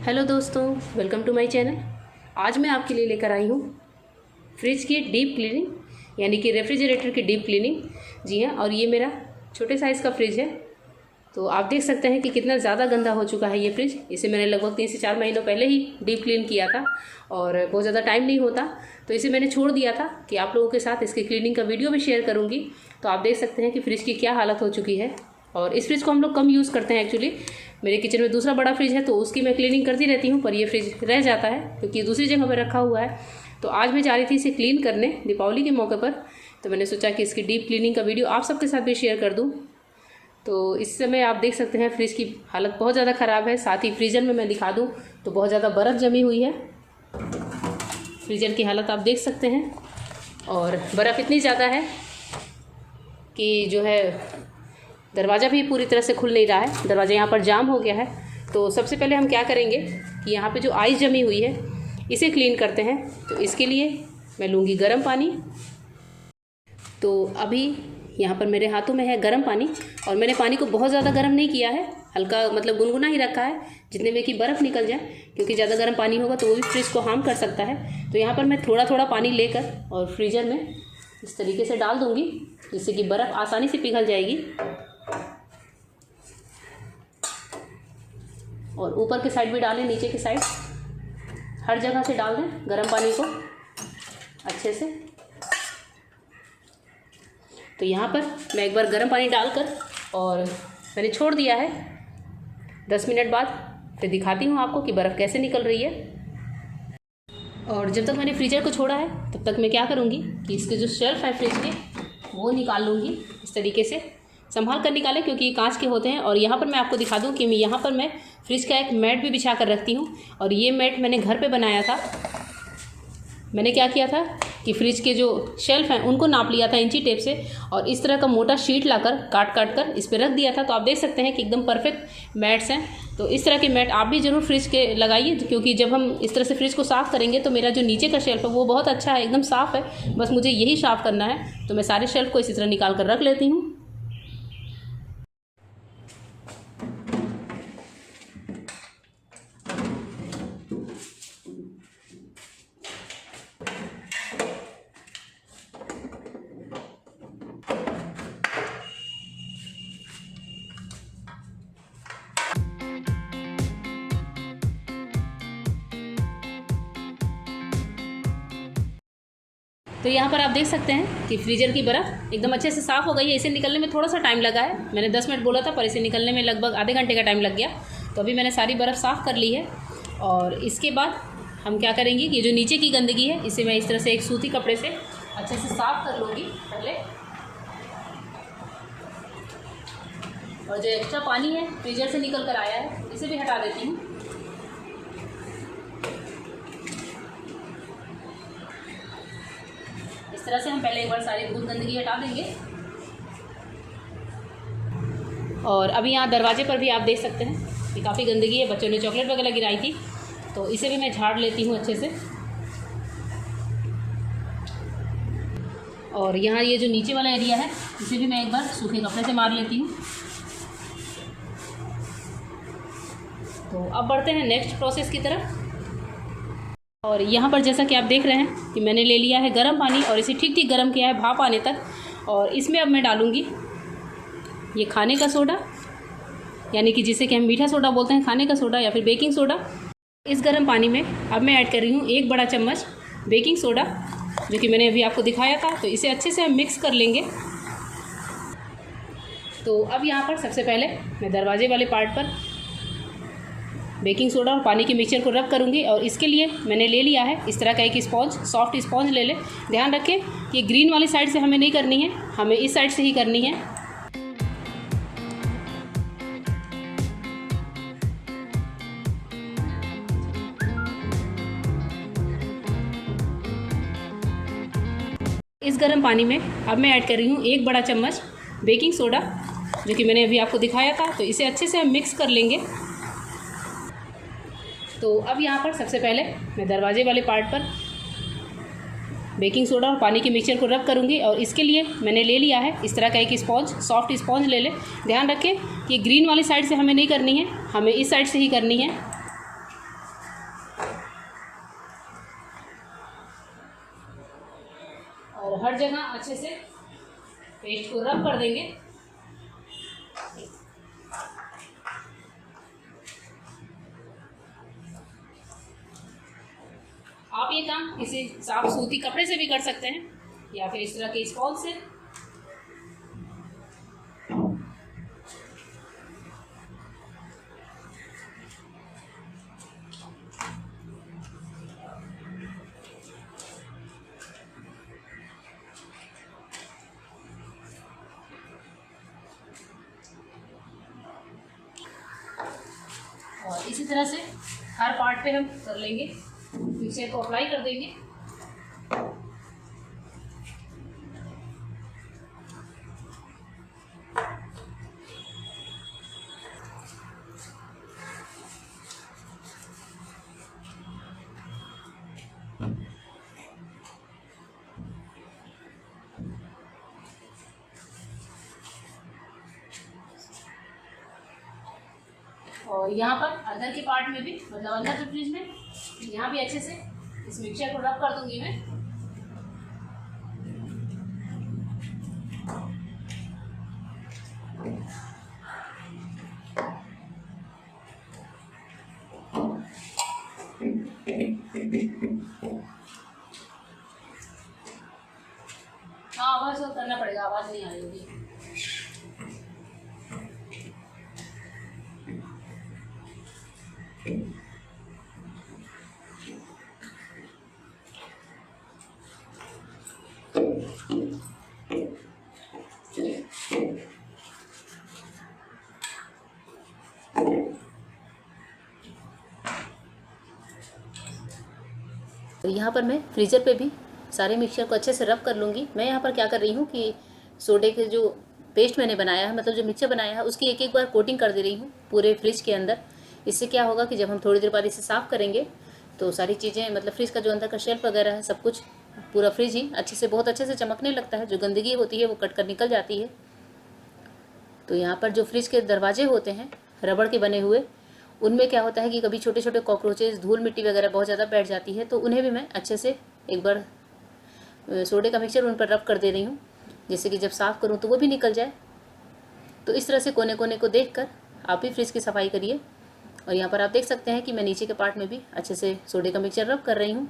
Hello दोस्तों, welcome to my channel. आज मैं आपके लिए लेकर आई हूँ फ्रिज की डीप क्लीनिंग, यानी कि रेफ्रिजरेटर की डीप क्लीनिंग। जी हाँ, और ये मेरा छोटे साइज़ का फ्रिज है। तो आप देख सकते हैं कि कितना ज़्यादा गंदा हो चुका है ये फ्रिज। इसे मैंने लगभग 3 से 4 महीनों पहले ही डीप क्लीन किया था और बहुत ज़्यादा टाइम नहीं होता, तो इसे मैंने छोड़ दिया था कि आप लोगों के साथ इसकी क्लीनिंग का वीडियो भी शेयर करूँगी। तो आप देख सकते हैं कि फ्रिज की क्या हालत हो चुकी है। और इस फ्रिज को हम लोग कम यूज़ करते हैं एक्चुअली। मेरे किचन में दूसरा बड़ा फ्रिज है तो उसकी मैं क्लीनिंग करती रहती हूँ, पर ये फ्रिज रह जाता है क्योंकि दूसरी जगह पर रखा हुआ है। तो आज मैं जा रही थी इसे क्लीन करने दीपावली के मौके पर, तो मैंने सोचा कि इसकी डीप क्लीनिंग का वीडियो आप सबके साथ भी शेयर कर दूँ। तो इस समय आप देख सकते हैं फ्रिज की हालत बहुत ज़्यादा ख़राब है। साथ ही फ्रीज़र में मैं दिखा दूँ तो बहुत ज़्यादा बर्फ़ जमी हुई है। फ्रीज़र की हालत आप देख सकते हैं, और बर्फ़ इतनी ज़्यादा है कि जो है दरवाज़ा भी पूरी तरह से खुल नहीं रहा है। दरवाज़ा यहाँ पर जाम हो गया है। तो सबसे पहले हम क्या करेंगे कि यहाँ पे जो आइस जमी हुई है इसे क्लीन करते हैं। तो इसके लिए मैं लूँगी गर्म पानी। तो अभी यहाँ पर मेरे हाथों में है गर्म पानी, और मैंने पानी को बहुत ज़्यादा गर्म नहीं किया है, हल्का मतलब गुनगुना ही रखा है, जितने में कि बर्फ़ निकल जाए, क्योंकि ज़्यादा गर्म पानी होगा तो वो भी फ्रिज को हार्म कर सकता है। तो यहाँ पर मैं थोड़ा थोड़ा पानी लेकर और फ्रीज़र में इस तरीके से डाल दूँगी, जिससे कि बर्फ़ आसानी से पिघल जाएगी। और ऊपर की साइड भी डालें, नीचे की साइड, हर जगह से डाल दें गर्म पानी को अच्छे से। तो यहाँ पर मैं एक बार गर्म पानी डालकर और मैंने छोड़ दिया है 10 मिनट बाद। फिर दिखाती हूँ आपको कि बर्फ़ कैसे निकल रही है। और जब तक मैंने फ्रीजर को छोड़ा है तब तक मैं क्या करूँगी कि इसके जो शेल्फ है फ्रिज के वो निकाल लूँगी। इस तरीके से संभाल कर निकालें, क्योंकि ये कांच के होते हैं। और यहाँ पर मैं आपको दिखा दूँ कि यहाँ पर मैं फ्रिज का एक मैट भी बिछा कर रखती हूँ, और ये मैट मैंने घर पे बनाया था। मैंने क्या किया था कि फ्रिज के जो शेल्फ हैं उनको नाप लिया था इंची टेप से, और इस तरह का मोटा शीट लाकर काट कर इस पर रख दिया था। तो आप देख सकते हैं कि एकदम परफेक्ट मैट्स हैं। तो इस तरह के मैट आप भी ज़रूर फ्रिज के लगाइए, क्योंकि जब हम इस तरह से फ्रिज को साफ़ करेंगे तो मेरा जो नीचे का शेल्फ है वो बहुत अच्छा है, एकदम साफ़ है। बस मुझे यही साफ़ करना है। तो मैं सारे शेल्फ को इसी तरह निकाल कर रख लेती हूँ। तो यहाँ पर आप देख सकते हैं कि फ्रीजर की बर्फ़ एकदम अच्छे से साफ़ हो गई है। इसे निकलने में थोड़ा सा टाइम लगा है। मैंने 10 मिनट बोला था, पर इसे निकलने में लगभग आधे घंटे का टाइम लग गया। तो अभी मैंने सारी बर्फ़ साफ़ कर ली है। और इसके बाद हम क्या करेंगे कि जो नीचे की गंदगी है इसे मैं इस तरह से एक सूती कपड़े से अच्छे से साफ़ कर लूँगी पहले। और जो एक्स्ट्रा पानी है फ्रीजर से निकल कर आया है इसे भी हटा देती हूँ। इस तरह से हम पहले एक बार सारी धूल गंदगी हटा देंगे। और अभी यहाँ दरवाजे पर भी आप देख सकते हैं कि काफ़ी गंदगी है, बच्चों ने चॉकलेट वगैरह गिराई थी। तो इसे भी मैं झाड़ लेती हूँ अच्छे से। और यहाँ ये जो नीचे वाला एरिया है इसे भी मैं एक बार सूखे कपड़े से मार लेती हूँ। तो अब बढ़ते हैं नेक्स्ट प्रोसेस की तरफ। और यहाँ पर जैसा कि आप देख रहे हैं कि मैंने ले लिया है गर्म पानी, और इसे ठीक ठीक गर्म किया है भाप आने तक। और इसमें अब मैं डालूँगी ये खाने का सोडा, यानी कि जिसे कि हम मीठा सोडा बोलते हैं, खाने का सोडा या फिर बेकिंग सोडा। इस गर्म पानी में अब मैं ऐड कर रही हूँ 1 बड़ा चम्मच बेकिंग सोडा, जो कि मैंने अभी आपको दिखाया था। तो इसे अच्छे से हम मिक्स कर लेंगे। तो अब यहाँ पर सबसे पहले मैं दरवाजे वाले पार्ट पर बेकिंग सोडा और पानी के मिक्सचर को रब करूँगी। और इसके लिए मैंने ले लिया है इस तरह का एक स्पॉन्ज, सॉफ्ट स्पॉन्ज ले लें। ध्यान रखें कि ग्रीन वाली साइड से हमें नहीं करनी है, हमें इस साइड से ही करनी है। इस गर्म पानी में अब मैं ऐड कर रही हूँ 1 बड़ा चम्मच बेकिंग सोडा, जो कि मैंने अभी आपको दिखाया था। तो इसे अच्छे से हम मिक्स कर लेंगे। तो अब यहाँ पर सबसे पहले मैं दरवाजे वाले पार्ट पर बेकिंग सोडा और पानी के मिक्सचर को रब करूँगी। और इसके लिए मैंने ले लिया है इस तरह का एक स्पॉन्ज, सॉफ्ट स्पॉन्ज ले लें। ध्यान रखें कि ग्रीन वाली साइड से हमें नहीं करनी है, हमें इस साइड से ही करनी है। पेस्ट को रब कर देंगे। आप ये काम किसी साफ सूती कपड़े से भी कर सकते हैं या फिर इस तरह के स्पॉन्ज से। और इसी तरह से हर पार्ट पे हम कर लेंगे, मिक्सचर को अप्लाई कर देंगे। और यहाँ पर अंदर के पार्ट में भी, मतलब अंदर के फ्रिज में, यहाँ भी अच्छे से इस मिक्सचर को रब कर दूंगी मैं। हाँ, आवाज तो करना पड़ेगा, आवाज नहीं आ रही होगी। तो यहाँ पर मैं फ्रीज़र पे भी सारे मिक्सचर को अच्छे से रब कर लूँगी। मैं यहाँ पर क्या कर रही हूँ कि सोडे के जो पेस्ट मैंने बनाया है, मतलब जो मिक्सचर बनाया है, उसकी एक एक बार कोटिंग कर दे रही हूँ पूरे फ्रिज के अंदर। इससे क्या होगा कि जब हम थोड़ी देर बाद इसे साफ़ करेंगे तो सारी चीज़ें, मतलब फ्रिज का जो अंदर का शेल्फ वगैरह है, सब कुछ, पूरा फ्रिज ही अच्छे से, बहुत अच्छे से चमकने लगता है। जो गंदगी होती है वो कट कर निकल जाती है। तो यहाँ पर जो फ्रिज के दरवाजे होते हैं रबड़ के बने हुए, उनमें क्या होता है कि कभी छोटे छोटे कॉकरोचेस, धूल मिट्टी वगैरह बहुत ज़्यादा बैठ जाती है, तो उन्हें भी मैं अच्छे से एक बार सोडे का मिक्सचर उन पर रब कर दे रही हूँ, जिससे कि जब साफ़ करूँ तो वो भी निकल जाए। तो इस तरह से कोने कोने को देखकर आप भी फ्रिज की सफाई करिए। और यहाँ पर आप देख सकते हैं कि मैं नीचे के पार्ट में भी अच्छे से सोडे का मिक्सचर रब कर रही हूँ।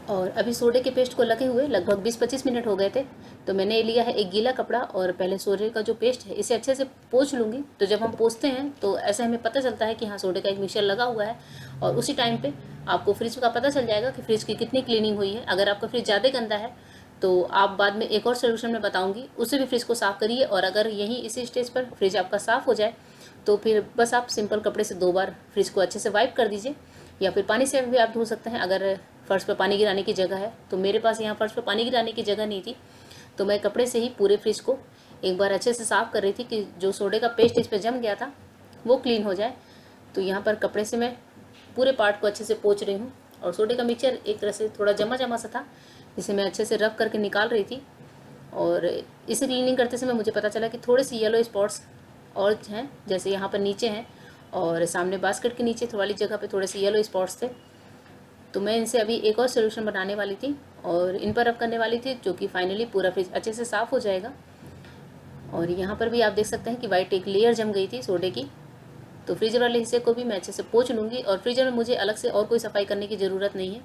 और अभी सोडे के पेस्ट को लगे हुए लगभग 20-25 मिनट हो गए थे। तो मैंने लिया है एक गीला कपड़ा और पहले सोडे का जो पेस्ट है इसे अच्छे से पोंछ लूँगी। तो जब हम पोंछते हैं तो ऐसे हमें पता चलता है कि हाँ, सोडे का एक मिक्सचर लगा हुआ है। और उसी टाइम पे आपको फ्रिज का पता चल जाएगा कि फ्रिज की कितनी क्लीनिंग हुई है। अगर आपका फ्रिज ज़्यादा गंदा है तो आप बाद में एक और सोल्यूशन में बताऊँगी, उससे भी फ्रिज को साफ़ करिए। और अगर यहीं इसी स्टेज पर फ्रिज आपका साफ़ हो जाए तो फिर बस आप सिंपल कपड़े से 2 बार फ्रिज को अच्छे से वाइप कर दीजिए, या फिर पानी से भी आप धो सकते हैं अगर फ़र्श पर पानी गिराने की जगह है। तो मेरे पास यहाँ फ़र्श पर पानी गिराने की जगह नहीं थी, तो मैं कपड़े से ही पूरे फ्रिज को एक बार अच्छे से साफ़ कर रही थी कि जो सोडे का पेस्ट इस पर जम गया था वो क्लीन हो जाए। तो यहाँ पर कपड़े से मैं पूरे पार्ट को अच्छे से पोंछ रही हूँ। और सोडे का मिक्सचर एक तरह से थोड़ा जमा जमा सा था, जिसे मैं अच्छे से रब करके निकाल रही थी। और इसे क्लीनिंग करते समय मुझे पता चला कि थोड़े से येलो स्पॉट्स और हैं, जैसे यहाँ पर नीचे हैं और सामने बास्केट के नीचे वाली जगह पे थोड़े से येलो स्पॉट्स थे। तो मैं इनसे अभी एक और सोल्यूशन बनाने वाली थी और इन पर रब करने वाली थी, जो कि फाइनली पूरा फ्रिज अच्छे से साफ़ हो जाएगा। और यहाँ पर भी आप देख सकते हैं कि वाइट एक लेयर जम गई थी सोडे की। तो फ्रीजर वाले हिस्से को भी मैं अच्छे से पोंछ लूँगी। और फ्रीजर में मुझे अलग से और कोई सफाई करने की ज़रूरत नहीं है,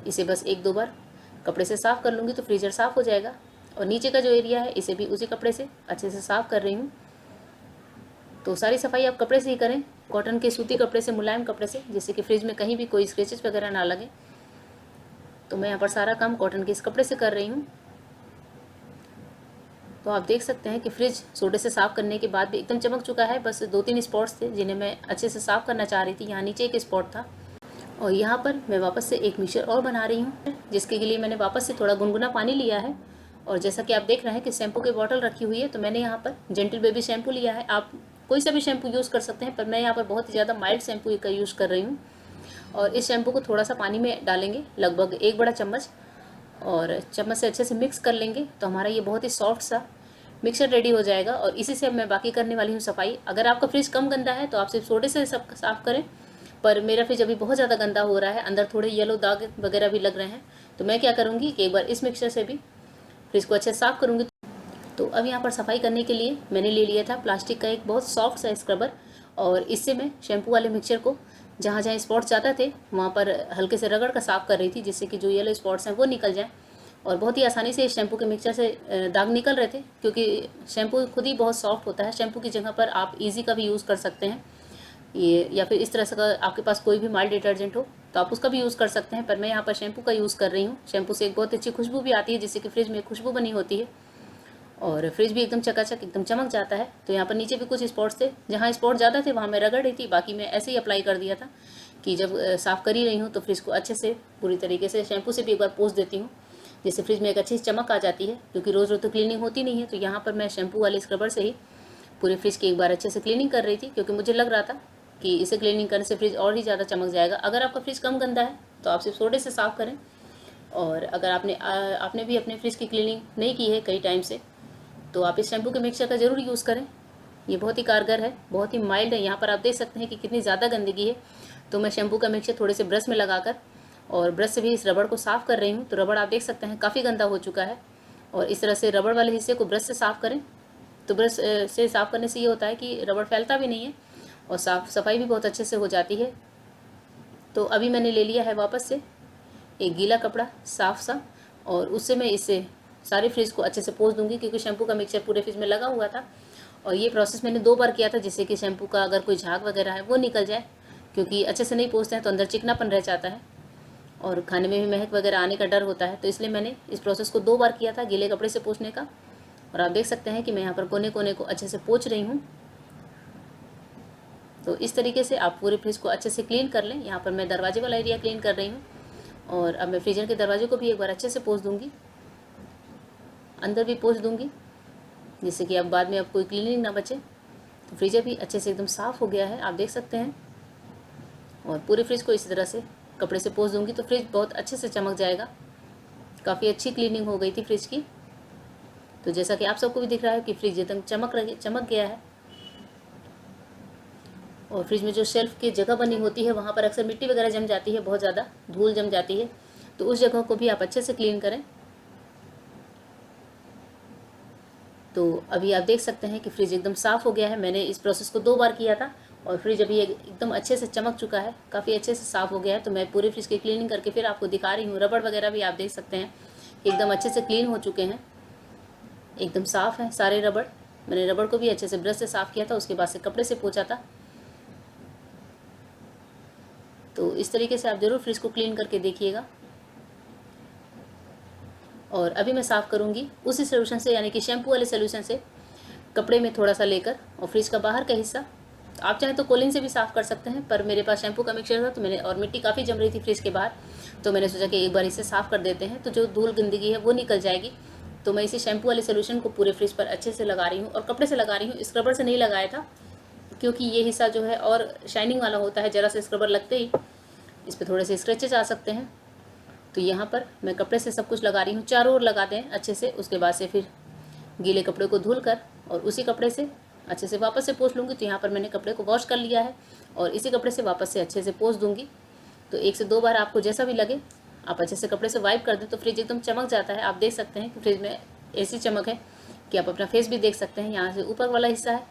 इसे बस 1-2 बार कपड़े से साफ़ कर लूँगी तो फ्रीजर साफ़ हो जाएगा। और नीचे का जो एरिया है इसे भी उसी कपड़े से अच्छे से साफ़ कर रही हूँ। तो सारी सफाई आप कपड़े से ही करें, कॉटन के सूती कपड़े से, मुलायम कपड़े से, जिससे कि फ्रिज में कहीं भी कोई स्क्रैचेस वगैरह ना लगे। तो मैं यहाँ पर सारा काम कॉटन के इस कपड़े से कर रही हूँ। तो आप देख सकते हैं कि फ्रिज सोडे से साफ़ करने के बाद भी एकदम चमक चुका है। बस 2-3 स्पॉट्स थे जिन्हें मैं अच्छे से साफ़ करना चाह रही थी। यहाँ नीचे एक स्पॉट था। और यहाँ पर मैं वापस से एक मिक्सचर और बना रही हूँ, जिसके लिए मैंने वापस से थोड़ा गुनगुना पानी लिया है। और जैसा कि आप देख रहे हैं कि शैम्पू की बॉटल रखी हुई है, तो मैंने यहाँ पर जेंटल बेबी शैम्पू लिया है। आप कोई सा भी शैम्पू यूज़ कर सकते हैं, पर मैं यहाँ पर बहुत ही ज़्यादा माइल्ड शैम्पू का यूज़ कर रही हूँ। और इस शैम्पू को थोड़ा सा पानी में डालेंगे, लगभग 1 बड़ा चम्मच, और चम्मच से अच्छे से मिक्स कर लेंगे। तो हमारा ये बहुत ही सॉफ्ट सा मिक्सचर रेडी हो जाएगा। और इसी से मैं बाकी करने वाली हूँ सफाई। अगर आपका फ्रिज कम गंदा है तो आप सिर्फ सोडे से सब साफ़ करें, पर मेरा फ्रिज अभी बहुत ज़्यादा गंदा हो रहा है, अंदर थोड़े येलो दाग वगैरह भी लग रहे हैं। तो मैं क्या करूँगी कि एक बार इस मिक्सचर से भी फ्रिज को अच्छे से साफ़ करूँगी। तो अब यहाँ पर सफाई करने के लिए मैंने ले लिया था प्लास्टिक का एक बहुत सॉफ्ट सा स्क्रबर, और इससे मैं शैम्पू वाले मिक्सचर को जहाँ जहाँ स्पॉट्स जाते थे वहाँ पर हल्के से रगड़ कर साफ़ कर रही थी, जिससे कि जो येलो स्पॉट्स हैं वो निकल जाएँ। और बहुत ही आसानी से इस शैम्पू के मिक्सचर से दाग निकल रहे थे, क्योंकि शैम्पू खुद ही बहुत सॉफ्ट होता है। शैम्पू की जगह पर आप ईजी का भी यूज़ कर सकते हैं, ये या फिर इस तरह से आपके पास कोई भी माइल्ड डिटर्जेंट हो तो आप उसका भी यूज़ कर सकते हैं, पर मैं यहाँ पर शैम्पू का यूज़ कर रही हूँ। शैम्पू से एक बहुत अच्छी खुशबू भी आती है, जिससे कि फ्रिज में खुशबू बनी होती है और फ्रिज भी एकदम चकाचक एकदम चमक जाता है। तो यहाँ पर नीचे भी कुछ स्पॉट्स थे, जहाँ स्पॉट ज़्यादा थे वहाँ मैं रगड़ रही थी, बाकी मैं ऐसे ही अप्लाई कर दिया था कि जब साफ़ कर ही रही हूँ तो फ्रिज को अच्छे से पूरी तरीके से शैम्पू से भी एक बार पोंछ देती हूँ, जिससे फ्रिज में एक अच्छी चमक आ जाती है। क्योंकि रोज़ रोज़ तो क्लीनिंग होती नहीं है, तो यहाँ पर मैं शैम्पू वाले स्क्रबर से ही पूरे फ्रिज की एक बार अच्छे से क्लीनिंग कर रही थी, क्योंकि मुझे लग रहा था कि इसे क्लीनिंग करने से फ्रिज और ही ज़्यादा चमक जाएगा। अगर आपका फ्रिज कम गंदा है तो आप सिर्फ सोडे से साफ़ करें, और अगर आपने भी अपने फ्रिज की क्लीनिंग नहीं की है कई टाइम से, तो आप इस शैम्पू के मिक्सचर का ज़रूर यूज़ करें। ये बहुत ही कारगर है, बहुत ही माइल्ड है। यहाँ पर आप देख सकते हैं कि कितनी ज़्यादा गंदगी है। तो मैं शैम्पू का मिक्सचर थोड़े से ब्रश में लगाकर और ब्रश से भी इस रबड़ को साफ़ कर रही हूँ। तो रबड़ आप देख सकते हैं काफ़ी गंदा हो चुका है, और इस तरह से रबड़ वाले हिस्से को ब्रश से साफ़ करें। तो ब्रश से साफ़ करने से ये होता है कि रबड़ फैलता भी नहीं है और सफाई भी बहुत अच्छे से हो जाती है। तो अभी मैंने ले लिया है वापस से एक गीला कपड़ा साफ सा, और उससे मैं इससे सारे फ्रिज को अच्छे से पोंछ दूंगी, क्योंकि शैम्पू का मिक्सचर पूरे फ्रिज में लगा हुआ था। और ये प्रोसेस मैंने 2 बार किया था, जिससे कि शैम्पू का अगर कोई झाग वगैरह है वो निकल जाए, क्योंकि अच्छे से नहीं पोंछते हैं तो अंदर चिकनापन रह जाता है और खाने में भी महक वगैरह आने का डर होता है। तो इसलिए मैंने इस प्रोसेस को 2 बार किया था गीले कपड़े से पोंछने का। और आप देख सकते हैं कि मैं यहाँ पर कोने कोने को अच्छे से पोंछ रही हूँ। तो इस तरीके से आप पूरे फ्रिज को अच्छे से क्लीन कर लें। यहाँ पर मैं दरवाजे वाला एरिया क्लीन कर रही हूँ, और अब मैं फ्रीजर के दरवाजे को भी एक बार अच्छे से पोंछ दूँगी, अंदर भी पोंछ दूँगी, जिससे कि अब बाद में अब कोई क्लीनिंग ना बचे। तो फ्रीजर भी अच्छे से एकदम साफ़ हो गया है, आप देख सकते हैं। और पूरे फ्रिज को इसी तरह से कपड़े से पोंछ दूँगी तो फ्रिज बहुत अच्छे से चमक जाएगा। काफ़ी अच्छी क्लीनिंग हो गई थी फ्रिज की। तो जैसा कि आप सबको भी दिख रहा है कि फ्रिज एकदम चमक गया है। और फ्रिज में जो शेल्फ़ की जगह बनी होती है वहाँ पर अक्सर मिट्टी वगैरह जम जाती है, बहुत ज़्यादा धूल जम जाती है, तो उस जगह को भी आप अच्छे से क्लीन करें। तो अभी आप देख सकते हैं कि फ्रिज एकदम साफ़ हो गया है। मैंने इस प्रोसेस को 2 बार किया था और फ्रिज अभी एकदम अच्छे से चमक चुका है, काफ़ी अच्छे से साफ़ हो गया है। तो मैं पूरे फ्रिज की क्लीनिंग करके फिर आपको दिखा रही हूँ। रबड़ वगैरह भी आप देख सकते हैं एकदम अच्छे से क्लीन हो चुके हैं, एकदम साफ़ है सारे रबड़। मैंने रबड़ को भी अच्छे से ब्रश से साफ़ किया था, उसके बाद से कपड़े से पोंछा था। तो इस तरीके से आप ज़रूर फ्रिज को क्लीन करके देखिएगा। और अभी मैं साफ़ करूँगी उसी सोल्यूशन से, यानी कि शैम्पू वाले सोल्यूशन से, कपड़े में थोड़ा सा लेकर और फ्रिज का बाहर का हिस्सा। आप चाहें तो कोलिन से भी साफ़ कर सकते हैं, पर मेरे पास शैम्पू का मिक्सचर था तो मैंने, और मिट्टी काफ़ी जम रही थी फ्रिज के बाहर, तो मैंने सोचा कि एक बार इसे साफ़ कर देते हैं तो जो धूल गंदगी है वो निकल जाएगी। तो मैं इसी शैम्पू वाले सोल्यूशन को पूरे फ्रिज पर अच्छे से लगा रही हूँ, और कपड़े से लगा रही हूँ, स्क्रबर से नहीं लगाया था, क्योंकि ये हिस्सा जो है और शाइनिंग वाला होता है। ज़रा से स्क्रबर लगते ही इस पर थोड़े से स्क्रैचेज आ सकते हैं। तो यहाँ पर मैं कपड़े से सब कुछ लगा रही हूँ, चारों ओर लगाते हैं अच्छे से। उसके बाद से फिर गीले कपड़े को धुल कर और उसी कपड़े से अच्छे से वापस से पोंछ लूँगी। तो यहाँ पर मैंने कपड़े को वॉश कर लिया है और इसी कपड़े से वापस से अच्छे से पोंछ दूँगी। तो 1 से 2 बार आपको जैसा भी लगे आप अच्छे से कपड़े से वाइप कर दें तो फ्रिज एकदम चमक जाता है। आप देख सकते हैं कि फ्रिज में ऐसी चमक है कि आप अपना फेस भी देख सकते हैं। यहाँ से ऊपर वाला हिस्सा है,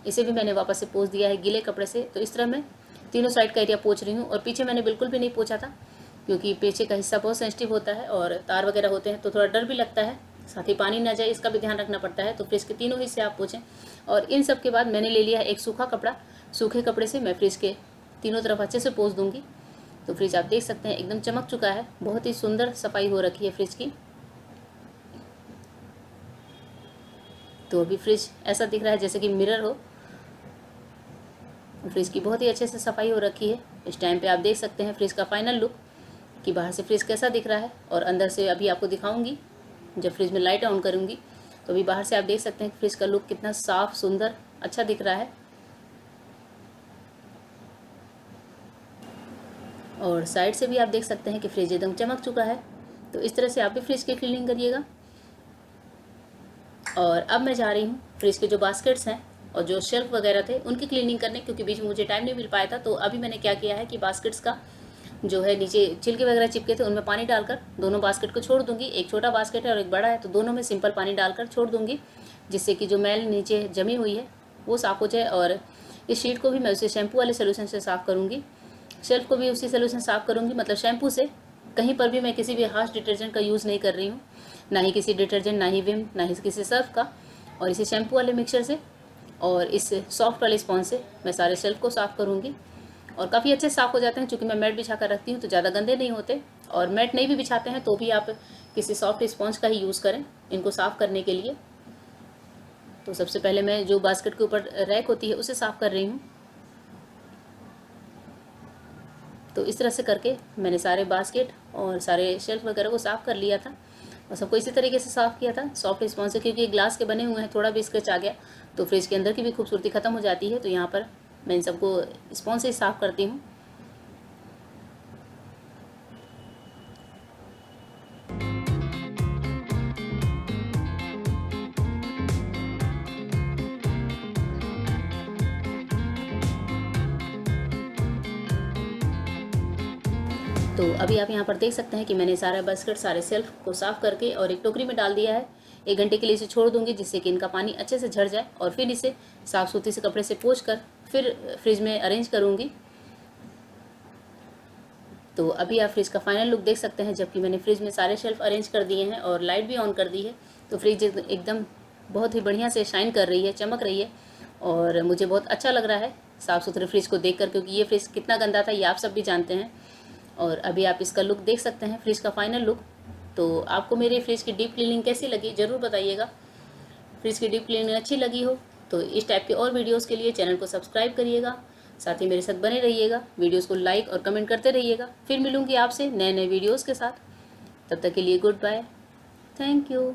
इसे भी मैंने वापस से पोंछ दिया है गीले कपड़े से। तो इस तरह मैं तीनों साइड का एरिया पोंछ रही हूँ। और पीछे मैंने बिल्कुल भी नहीं पोंछा था, क्योंकि पीछे का हिस्सा बहुत सेंसिटिव होता है और तार वगैरह होते हैं, तो थोड़ा डर भी लगता है, साथ ही पानी ना जाए इसका भी ध्यान रखना पड़ता है। तो फ्रिज के तीनों हिस्से आप पोंछें। और इन सब के बाद मैंने ले लिया है एक सूखा कपड़ा। सूखे कपड़े से मैं फ्रिज के तीनों तरफ अच्छे से पोंछ दूँगी। तो फ्रिज आप देख सकते हैं एकदम चमक चुका है, बहुत ही सुंदर सफाई हो रखी है फ्रिज की। तो अभी फ्रिज ऐसा दिख रहा है जैसे कि मिरर हो। फ्रिज की बहुत ही अच्छे से सफाई हो रखी है। इस टाइम पे आप देख सकते हैं फ्रिज का फाइनल लुक कि बाहर से फ्रिज कैसा दिख रहा है, और अंदर से अभी आपको दिखाऊंगी जब फ्रिज में लाइट ऑन करूंगी। तो अभी बाहर से आप देख सकते हैं कि फ्रिज का लुक कितना साफ सुंदर अच्छा दिख रहा है। और साइड से भी आप देख सकते हैं कि फ्रिज एकदम चमक चुका है। तो इस तरह से आप भी फ्रिज की क्लीनिंग करिएगा। और अब मैं जा रही हूँ फ्रिज के जो बास्केट्स हैं और जो शेल्फ वगैरह थे उनकी क्लीनिंग करने, क्योंकि बीच में मुझे टाइम नहीं मिल पाया था। तो अभी मैंने क्या किया है कि बास्केट्स का जो है नीचे छिलके वगैरह चिपके थे उनमें पानी डालकर दोनों बास्केट को छोड़ दूंगी। एक छोटा बास्केट है और एक बड़ा है, तो दोनों में सिंपल पानी डालकर छोड़ दूंगी, जिससे कि जो मैल नीचे जमी हुई है वो साफ़ हो जाए। और इस शीट को भी मैं उसे शैम्पू वाले सोल्यूशन से साफ़ करूँगी, शेल्फ को भी उसी सोल्यूशन साफ़ करूँगी, मतलब शैम्पू से। कहीं पर भी मैं किसी भी हार्श डिटर्जेंट का यूज़ नहीं कर रही हूँ, ना ही किसी डिटर्जेंट, ना ही विम, ना ही किसी सर्फ का। और इसी शैम्पू वाले मिक्सचर से और इस सॉफ्ट वाले स्पॉन्ज से मैं सारे शेल्फ को साफ़ करूँगी। और काफ़ी अच्छे साफ़ हो जाते हैं, चूँकि मैं मैट बिछा कर रखती हूँ तो ज़्यादा गंदे नहीं होते। और मैट नहीं भी बिछाते हैं तो भी आप किसी सॉफ्ट स्पॉन्ज का ही यूज़ करें इनको साफ़ करने के लिए। तो सबसे पहले मैं जो बास्केट के ऊपर रैक होती है उसे साफ़ कर रही हूँ। तो इस तरह से करके मैंने सारे बास्केट और सारे शेल्फ वगैरह को साफ़ कर लिया था और सबको इसी तरीके से साफ़ किया था सॉफ्ट स्पॉन्ज से, क्योंकि ये ग्लास के बने हुए हैं, थोड़ा भी स्क्रैच आ गया तो फ्रिज के अंदर की भी खूबसूरती ख़त्म हो जाती है। तो यहाँ पर मैं इन सबको स्पॉन्ज से ही साफ़ करती हूँ। तो अभी आप यहाँ पर देख सकते हैं कि मैंने सारा बास्केट, सारे सेल्फ को साफ़ करके और एक टोकरी में डाल दिया है। 1 घंटे के लिए इसे छोड़ दूँगी जिससे कि इनका पानी अच्छे से झड़ जाए और फिर इसे साफ़ सूती से कपड़े से पोंछ कर फिर फ्रिज में अरेंज करूँगी। तो अभी आप फ्रिज का फाइनल लुक देख सकते हैं। जबकि मैंने फ्रिज में सारे शेल्फ अरेंज कर दिए हैं और लाइट भी ऑन कर दी है, तो फ्रिज एकदम बहुत ही बढ़िया से शाइन कर रही है, चमक रही है और मुझे बहुत अच्छा लग रहा है साफ़ सुथरे फ्रिज को देखकर, क्योंकि ये फ्रिज कितना गंदा था ये आप सब भी जानते हैं। और अभी आप इसका लुक देख सकते हैं, फ्रिज का फाइनल लुक। तो आपको मेरी फ्रिज की डीप क्लीनिंग कैसी लगी ज़रूर बताइएगा। फ्रिज की डीप क्लीनिंग अच्छी लगी हो तो इस टाइप के और वीडियोस के लिए चैनल को सब्सक्राइब करिएगा, साथ ही मेरे साथ बने रहिएगा, वीडियोस को लाइक और कमेंट करते रहिएगा। फिर मिलूँगी आपसे नए नए वीडियोस के साथ, तब तक के लिए गुड बाय, थैंक यू।